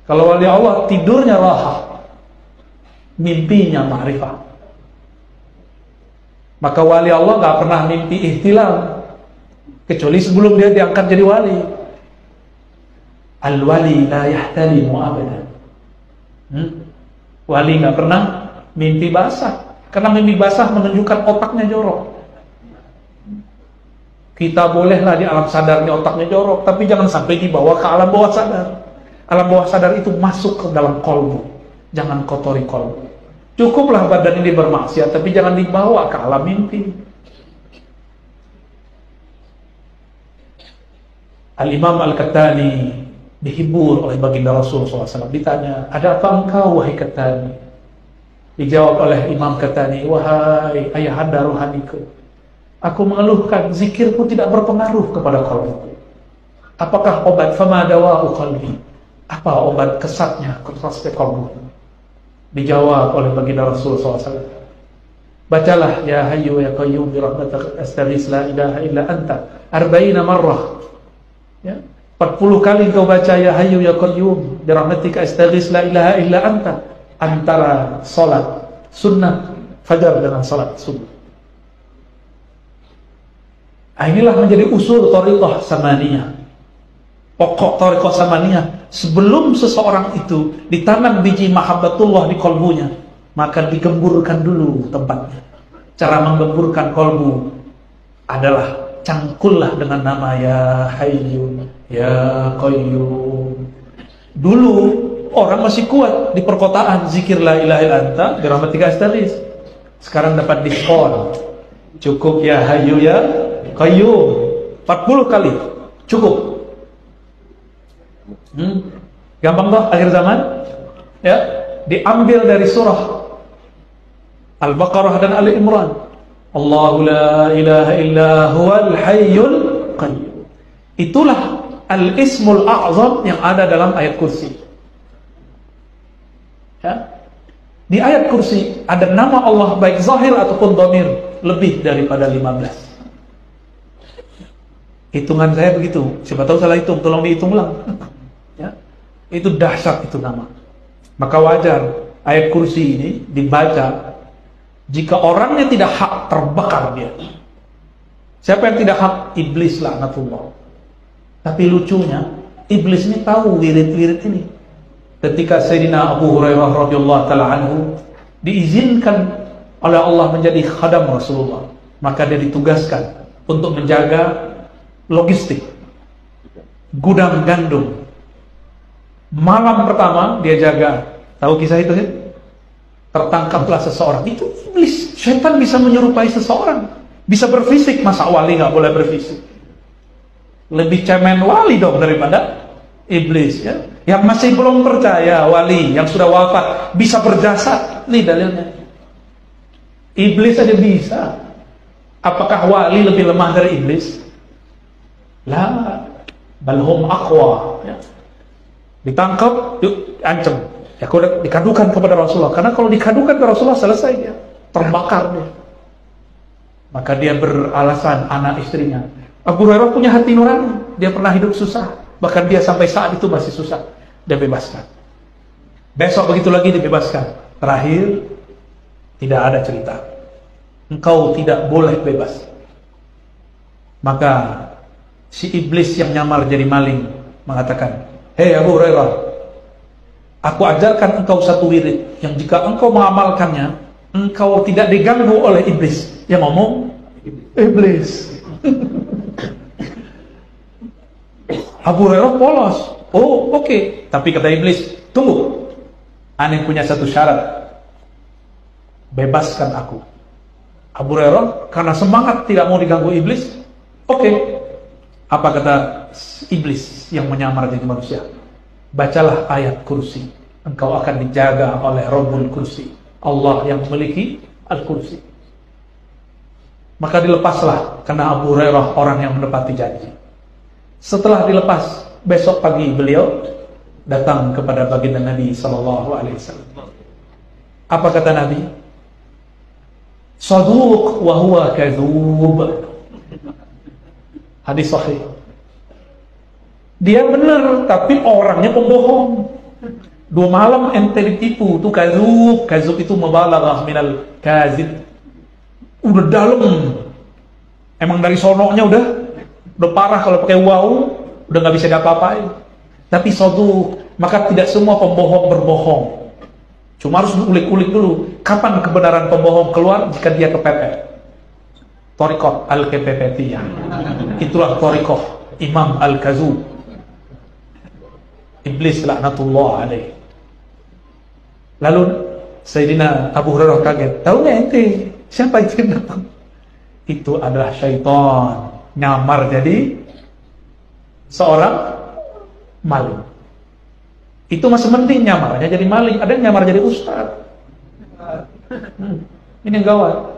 Kalau wali Allah tidurnya raha, mimpinya ma'rifah. Maka wali Allah gak pernah mimpi ihtilam, kecuali sebelum dia diangkat jadi wali. Al-wali la yahtalimu abadan. Wali gak pernah mimpi basah, karena mimpi basah menunjukkan otaknya jorok. Kita bolehlah di alam sadarnya otaknya jorok, tapi jangan sampai dibawa ke alam bawah sadar. Alam bawah sadar itu masuk ke dalam kolbu. Jangan kotori kolbu. Cukuplah badan ini bermaksiat, tapi jangan dibawa ke alam mimpi. Al-Imam Al-Qattani dihibur oleh baginda Rasul SAW. Ditanya, ada apa engkau wahai Qattani? Dijawab oleh Imam Qattani, wahai ayahanda rohaniku, aku mengeluhkan zikirku tidak berpengaruh kepada qalbiku. Apakah obat? Fama dawa'u qalbi? Apa obat kesatnya keras qalbu? Dijawab oleh baginda Rasul SAW. Bacalah ya hayyu ya qayyum bi rahmatika astaghits la ilaha illa anta 40 marrah. Ya, 40 kali kau baca ya hayyu ya qayyum bi rahmatika astaghits la ilaha illa anta antara salat sunnah fajar dengan salat subuh. Inilah menjadi usul thariqah samaniyah. Pokok thariqah samaniyah. Sebelum seseorang itu ditanam biji mahabbatullah di kolbunya, maka digemburkan dulu tempatnya. Cara menggemburkan kolbu adalah cangkullah dengan nama ya hayyu ya qayyum. Dulu orang masih kuat di perkotaan zikir la ilaha illa anta bi rahmatika astaghits. Sekarang dapat diskon. Cukup ya hayyu ya qayyum 40 kali cukup. Gampang toh akhir zaman? Ya, diambil dari surah Al-Baqarah dan Ali Imran. Allahu la ilaha illa huwal hayyul qayyum. Itulah al-ismul a'zam yang ada dalam ayat kursi. Ya. Di ayat kursi ada nama Allah baik zahir ataupun dhamir lebih daripada 15. Hitungan saya begitu. Siapa tahu salah hitung, tolong dihitung ulang. Ya. Itu dahsyat itu nama. Maka wajar ayat kursi ini dibaca jika orangnya tidak hak, terbakar dia. Siapa yang tidak hak? Iblis laknatullah. Tapi lucunya iblis ini tahu wirid-wirid ini. Ketika Sayyidina Abu Hurairah radhiyallahu taala anhu diizinkan oleh Allah menjadi khadam Rasulullah, maka dia ditugaskan untuk menjaga logistik gudang gandum. Malam pertama dia jaga. Tahu kisah itu kan? Tertangkaplah seseorang. Itu iblis. Syaitan bisa menyerupai seseorang. Bisa berfisik. Masa wali gak boleh berfisik? Lebih cemen wali dong daripada iblis ya. Yang masih belum percaya wali yang sudah wafat bisa berjasad. Nih dalilnya. Iblis aja bisa. Apakah wali lebih lemah dari iblis? La. Balhum aqwa ya. Ditangkap, ancam. Ya, kalau dikadukan kepada Rasulullah. Karena kalau dikadukan ke Rasulullah selesai dia, terbakar dia. Maka dia beralasan anak istrinya. Abu Hurairah punya hati nurani. Dia pernah hidup susah. Bahkan dia sampai saat itu masih susah. Dia bebaskan. Besok begitu lagi dibebaskan. Terakhir, tidak ada cerita. Engkau tidak boleh bebas. Maka si iblis yang nyamar jadi maling mengatakan, hei Abu Hurairah, aku ajarkan engkau satu wirid yang jika engkau mengamalkannya, engkau tidak diganggu oleh iblis. Yang ngomong iblis. Abu Hurairah polos. Oh oke. Tapi kata iblis, tunggu, aneh punya satu syarat. Bebaskan aku. Abu Hurairah karena semangat tidak mau diganggu iblis. Oke. Apa kata iblis yang menyamar jadi manusia? Bacalah ayat kursi. Engkau akan dijaga oleh Rabbul Kursi. Allah yang memiliki Al-Kursi. Maka dilepaslah karena Abu Hurairah orang yang menepati janji. Setelah dilepas, besok pagi beliau datang kepada baginda Nabi SAW. Apa kata Nabi? Saduq wa huwa kadzub. Hadis sahih. Dia benar, tapi orangnya pembohong. 2 malam ente ditipu, tuh kazub. Kazub itu mubalaghah minal kazib. Udah dalam. Emang dari sononya udah parah, kalau pakai wow, udah nggak bisa diapa-apain. Tapi soduk, maka tidak semua pembohong berbohong. Cuma harus ulik-ulik dulu, kapan kebenaran pembohong keluar jika dia kepepet. Thariqah al-Kepepetiyah. Itulah thariqah Imam Al-Kazub. Iblis laknatullah alaih. Lalu Sayyidina Abu Hurairah kaget. Tahu nggak ente siapa itu yang datang? Itu adalah syaitan nyamar jadi seorang maling. Itu masih mending nyamarnya jadi maling. Ada yang nyamar jadi ustaz. Ini yang gawat.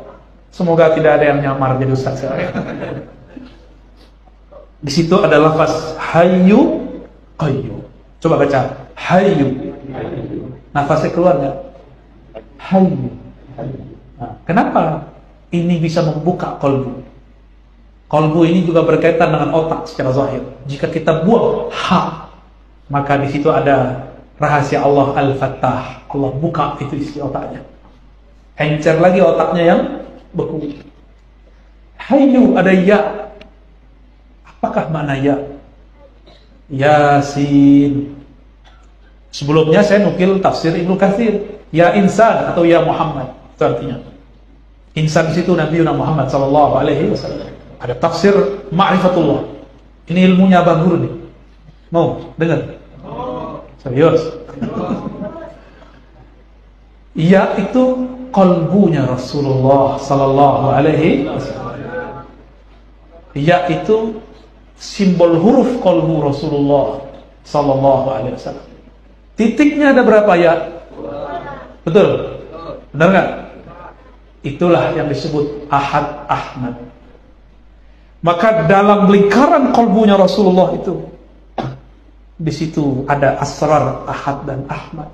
Semoga tidak ada yang nyamar jadi ustaz. Di situ ada lafaz hayyu qayyum. Coba baca hayyu. Nafasnya keluar nggak? Hayyu. Nah, kenapa ini bisa membuka kolbu? Kolbu ini juga berkaitan dengan otak secara zahir. Jika kita buang ha, maka di situ ada rahasia Allah Al-Fattah. Allah buka itu isi otaknya. Encer lagi otaknya yang beku. Hayyu ada ya. Apakah makna ya? Yasin. Sebelumnya saya nukil tafsir Ibnu Katsir, ya insan atau ya Muhammad. Itu artinya. Insan di situ Nabi Muhammad sallallahu alaihi wasallam. Ada tafsir ma'rifatullah. Ini ilmunya Abang Guru nih. Mau dengar? Serius? Ya itu qalbunya Rasulullah sallallahu alaihi wasallam. Ya itu simbol huruf qalbu Rasulullah sallallahu alaihi wasallam. Titiknya ada berapa ya? Betul? Benar nggak? Itulah yang disebut Ahad Ahmad. Maka dalam lingkaran kolbunya Rasulullah itu, di situ ada asrar Ahad dan Ahmad.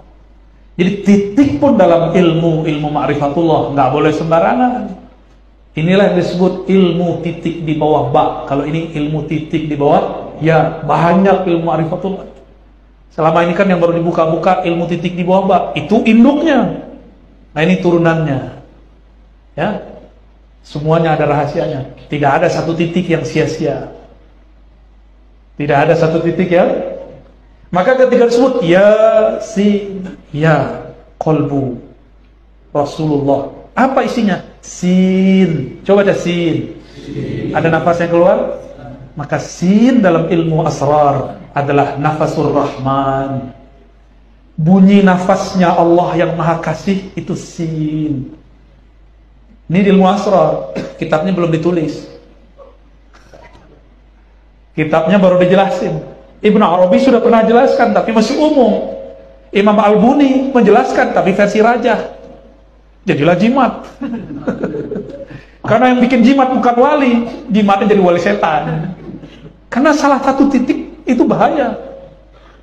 Jadi titik pun dalam ilmu ma'rifatullah nggak boleh sembarangan. Inilah yang disebut ilmu titik di bawah ba. Kalau ini ilmu titik di bawah ya, banyak ilmu ma'rifatullah. Selama ini kan yang baru dibuka-buka ilmu titik di bawah ba, itu induknya. Nah ini turunannya. Ya. Semuanya ada rahasianya. Tidak ada satu titik yang sia-sia. Tidak ada satu titik yang. Maka ketika disebut ya si ya qalbu Rasulullah. Apa isinya? Sin. Coba baca sin. Ada nafas yang keluar? Maka sin dalam ilmu asrar adalah nafasur Rahman. Bunyi nafasnya Allah yang Maha Kasih itu sin. Ini di ilmu asrar. Kitabnya belum ditulis. Kitabnya baru dijelasin. Ibnu Arabi sudah pernah jelaskan tapi masih umum. Imam Al-Buni menjelaskan tapi versi rajah. Jadilah jimat. Karena yang bikin jimat bukan wali, jimatnya jadi wali setan. Karena salah satu titik itu bahaya.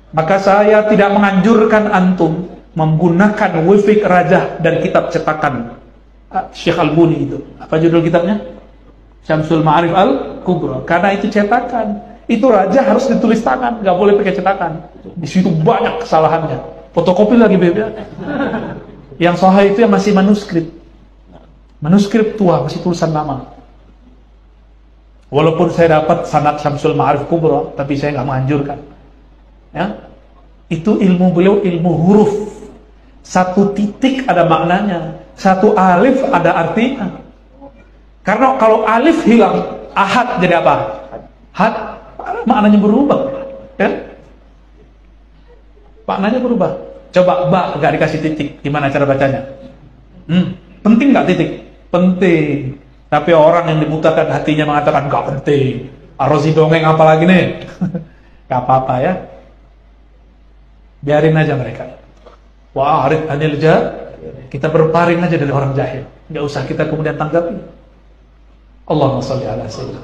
Maka saya tidak menganjurkan antum menggunakan wifik rajah dari kitab cetakan Syekh Al-Buni itu. Apa judul kitabnya? Syamsul Ma'arif Al-Kubra. Karena itu cetakan. Itu rajah harus ditulis tangan, nggak boleh pakai cetakan. Di situ banyak kesalahannya. Fotokopi lagi bebek. Yang sahih itu yang masih manuskrip. Manuskrip tua, masih tulisan lama. Walaupun saya dapat sanad Syamsul Ma'arif Kubra, tapi saya nggak menganjurkan. Ya, itu ilmu beliau ilmu huruf. Satu titik ada maknanya, satu alif ada artinya. Karena kalau alif hilang, ahad jadi apa? Had, maknanya berubah. Ya? Maknanya berubah. Coba ba nggak dikasih titik, gimana cara bacanya? Penting nggak titik? Penting. Tapi orang yang dibutakan hatinya mengatakan nggak penting. Ar-Razi dongeng apa lagi nih? Gak apa-apa ya. Biarin aja mereka. Wah, arif anil kita berpaling aja dari orang jahil. Nggak usah kita kemudian tanggapi. Allahumma sholli ala sayyidina